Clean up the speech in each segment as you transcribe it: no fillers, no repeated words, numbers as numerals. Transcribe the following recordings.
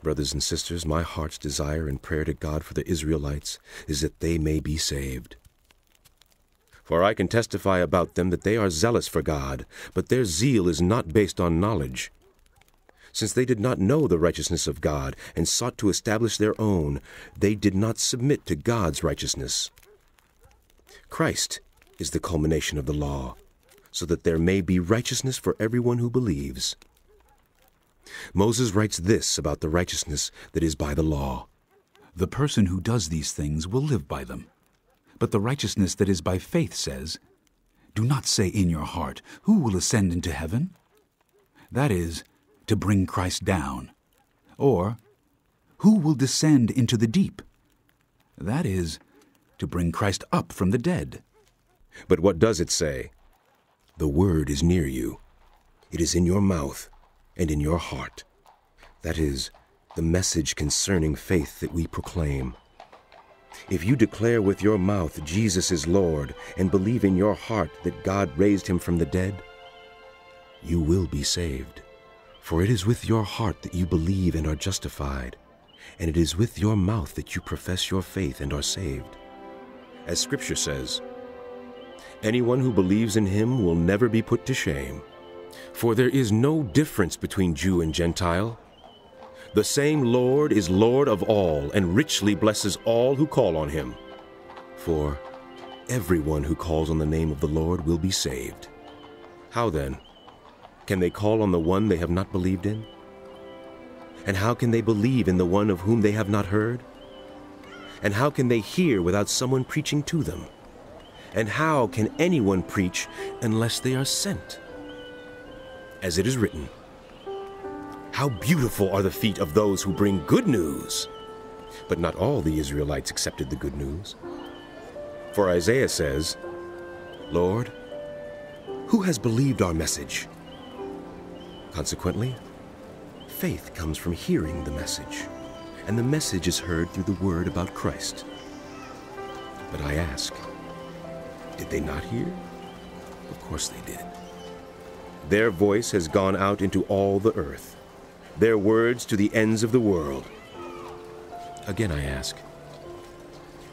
Brothers and sisters, my heart's desire and prayer to God for the Israelites is that they may be saved. For I can testify about them that they are zealous for God, but their zeal is not based on knowledge. Since they did not know the righteousness of God and sought to establish their own, they did not submit to God's righteousness. Christ is the culmination of the law, so that there may be righteousness for everyone who believes. Moses writes this about the righteousness that is by the law. The person who does these things will live by them. But the righteousness that is by faith says, "Do not say in your heart, 'Who will ascend into heaven?' That is, to bring Christ down. Or, 'Who will descend into the deep?' That is, to bring Christ up from the dead." But what does it say? The word is near you. It is in your mouth and in your heart. That is, the message concerning faith that we proclaim. If you declare with your mouth Jesus is Lord and believe in your heart that God raised him from the dead, you will be saved. For it is with your heart that you believe and are justified, and it is with your mouth that you profess your faith and are saved. As Scripture says, anyone who believes in him will never be put to shame. For there is no difference between Jew and Gentile. The same Lord is Lord of all and richly blesses all who call on him. For everyone who calls on the name of the Lord will be saved. How then? Can they call on the one they have not believed in? And how can they believe in the one of whom they have not heard? And how can they hear without someone preaching to them? And how can anyone preach unless they are sent? As it is written, how beautiful are the feet of those who bring good news! But not all the Israelites accepted the good news. For Isaiah says, Lord, who has believed our message? Consequently, faith comes from hearing the message, and the message is heard through the word about Christ. But I ask, did they not hear? Of course they did. Their voice has gone out into all the earth, their words to the ends of the world. Again I ask,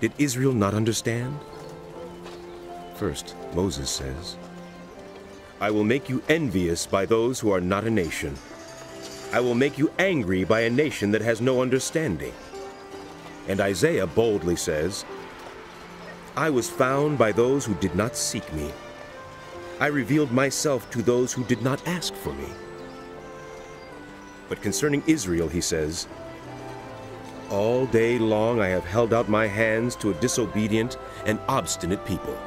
did Israel not understand? First, Moses says, I will make you envious by those who are not a nation. I will make you angry by a nation that has no understanding. And Isaiah boldly says, I was found by those who did not seek me. I revealed myself to those who did not ask for me. But concerning Israel, he says, all day long I have held out my hands to a disobedient and obstinate people.